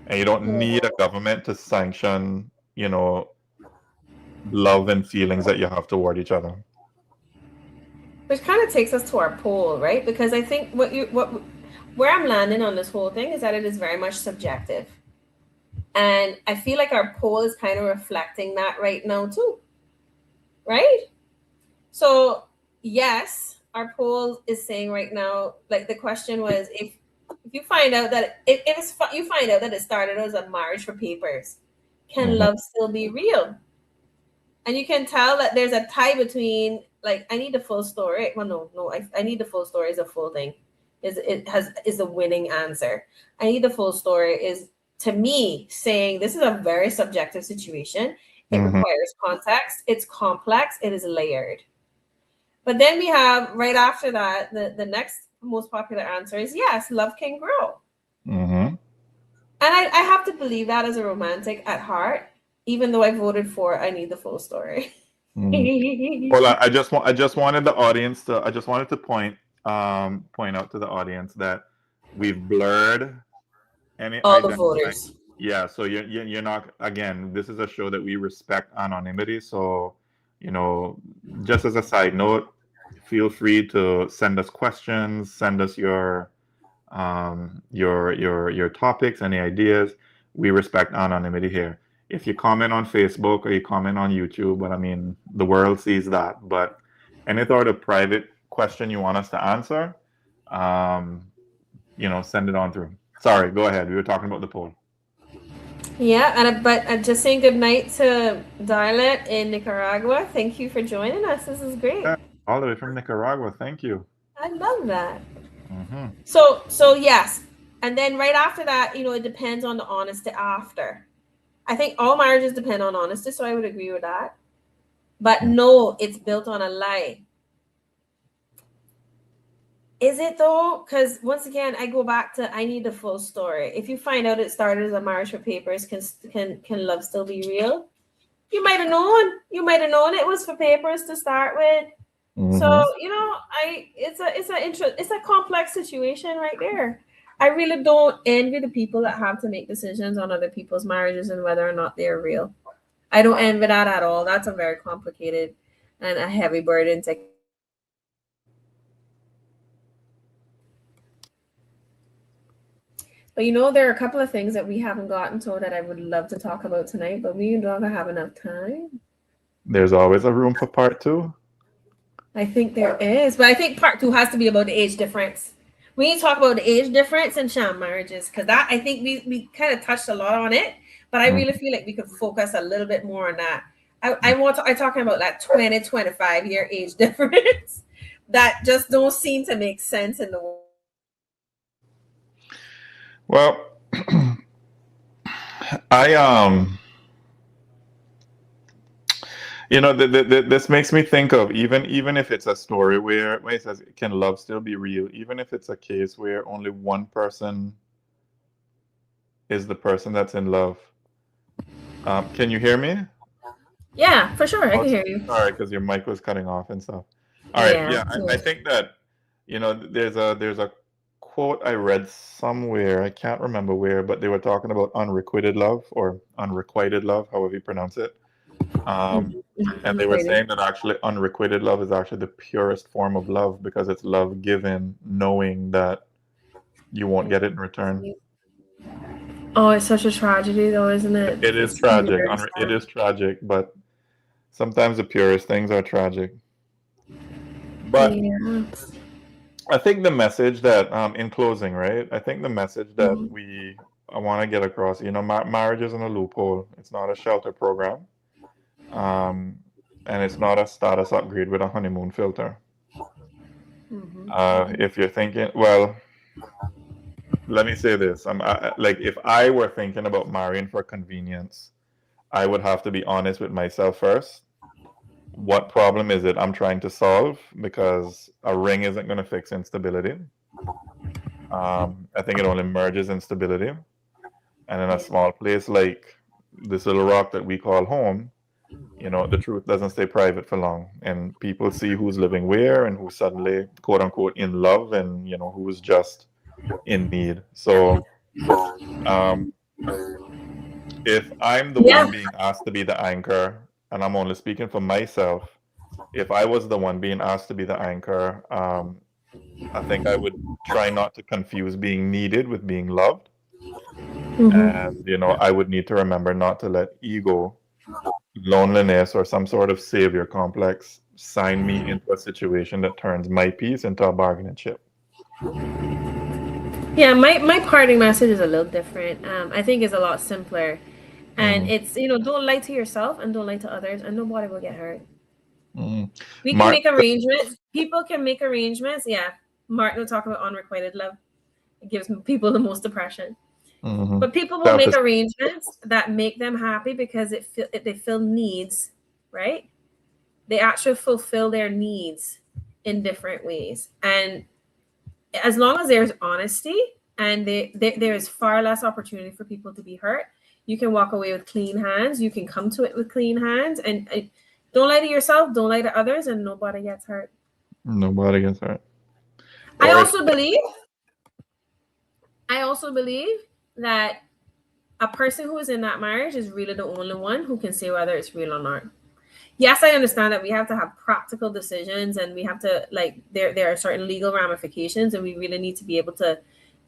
And you don't need a government to sanction, love and feelings that you have toward each other. Which kind of takes us to our poll, right? Because I think where I'm landing on this whole thing is that it is very much subjective. And I feel like our poll is kind of reflecting that right now too. Right? So yes, our poll is saying right now, like the question was, if you find out that you find out that it started as a marriage for papers, can love still be real? And you can tell that there's a tie between, like, I need the full story. Well, no, I need the full story is a full thing. Is the winning answer. I need the full story is, to me, saying this is a very subjective situation. It requires context. It's complex. It is layered. But then we have right after that, the next most popular answer is yes, love can grow. And I have to believe that as a romantic at heart, even though I voted for I need the full story. Well, I just wanted the audience to point out to the audience that we've blurred any all the voters. Yeah, so you're not, again, this is a show that we respect anonymity, so just as a side note, feel free to send us questions, send us your topics, any ideas. We respect anonymity here. If you comment on Facebook or you comment on YouTube, but I mean, the world sees that. But any sort of private question you want us to answer, send it on through. Sorry, go ahead. We were talking about the poll. Yeah, but I'm just saying good night to Darla in Nicaragua. Thank you for joining us. This is great. Yeah, all the way from Nicaragua. Thank you. I love that. So yes, and then right after that, it depends on the honesty after. I think all marriages depend on honesty, so I would agree with that. But no, it's built on a lie. Is it though? Because once again, I go back to I need the full story. If you find out it started as a marriage for papers, can love still be real? You might have known. You might have known it was for papers to start with. So it's a complex situation right there. I really don't envy the people that have to make decisions on other people's marriages and whether or not they're real. I don't envy that at all. That's a very complicated and a heavy burden to. But there are a couple of things that we haven't gotten to that I would love to talk about tonight, but we don't have enough time. There's always a room for part 2. I think there is, but I think part 2 has to be about the age difference. We need to talk about the age difference in sham marriages, because that, I think we kind of touched a lot on it, but I really feel like we could focus a little bit more on that. I'm talking about that 20-25 year age difference that just don't seem to make sense in the world. Well, this makes me think of even if it's a story where it says, can love still be real? Even if it's a case where only one person is the person that's in love. Can you hear me? Yeah, for sure. I can hear you. Sorry, because your mic was cutting off and stuff. All right. Yeah, I think that, there's a quote I read somewhere, I can't remember where, but they were talking about unrequited love or unrequited love, however you pronounce it. And they were saying that actually unrequited love is actually the purest form of love, because it's love given knowing that you won't get it in return. Oh, it's such a tragedy though, isn't it? It is tragic. It is tragic, but sometimes the purest things are tragic. But yeah. I think the message that, in closing, right? I think the message that I want to get across, marriage isn't a loophole. It's not a shelter program. And it's not a status upgrade with a honeymoon filter. If you're thinking, well, let me say this. Like, if I were thinking about marrying for convenience, I would have to be honest with myself first. What problem is it I'm trying to solve? Because a ring isn't going to fix instability. I think it only merges instability. And in a small place like this little rock that we call home, you know, the truth doesn't stay private for long. And people see who's living where and who's suddenly, quote unquote, in love and, you know, who's just in need. So if I'm the one being asked to be the anchor, and I'm only speaking for myself, if I was the one being asked to be the anchor, I think I would try not to confuse being needed with being loved. And, you know, I would need to remember not to let ego, loneliness, or some sort of savior complex sign me into a situation that turns my peace into a bargaining chip. Yeah, my parting message is a little different. I think it's a lot simpler. And it's, you know, don't lie to yourself and don't lie to others, and nobody will get hurt. We can make arrangements. People can make arrangements. Yeah. Martin will talk about unrequited love. It gives people the most depression. But people will make arrangements that make them happy because they fill needs, right? They actually fulfill their needs in different ways. And as long as there's honesty and there is far less opportunity for people to be hurt, you can walk away with clean hands. You can come to it with clean hands. And don't lie to yourself, don't lie to others, and nobody gets hurt. Nobody gets hurt. I also believe that a person who is in that marriage is really the only one who can say whether it's real or not. Yes, I understand that we have to have practical decisions and we have to, like, there are certain legal ramifications, and we really need to be able to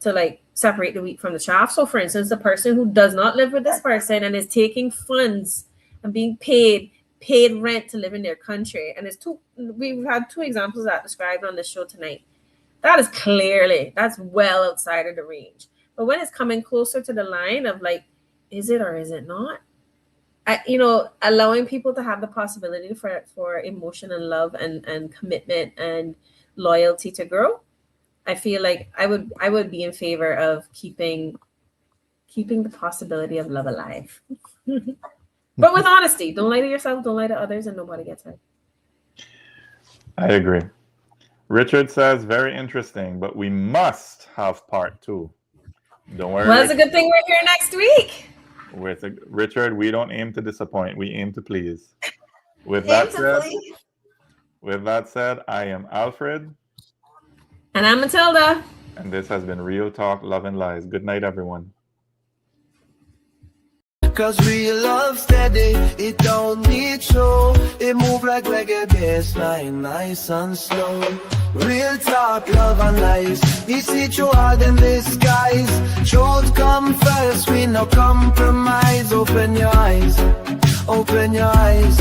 like separate the wheat from the chaff. So for instance, the person who does not live with this person and is taking funds and being paid rent to live in their country, and we've had two examples of that described on this show tonight. That's well outside of the range. But when it's coming closer to the line of like, is it or is it not? Allowing people to have the possibility for emotion and love and commitment and loyalty to grow, I feel like I would be in favor of keeping the possibility of love alive. But with honesty, don't lie to yourself, don't lie to others, and nobody gets hurt. I agree. Richard says, very interesting, but we must have part 2. Don't worry. Well, it's a good thing we're here next week. Richard, we don't aim to disappoint. We aim to please. With that said, I am Alfred. And I'm Matilda. And this has been Real Talk, Love and Lies. Good night, everyone. Cause real love steady, it don't need show. It move like reggae bassline, nice and slow. Real talk, love and lies, we see through all them disguise. Truth come first, we no compromise. Open your eyes, open your eyes.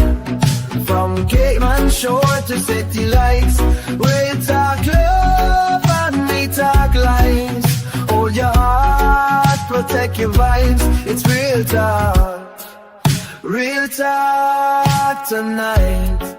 From Caveman Shore to City Lights, we talk love and we talk lies. Hold your heart, protect your vibes. It's real talk tonight.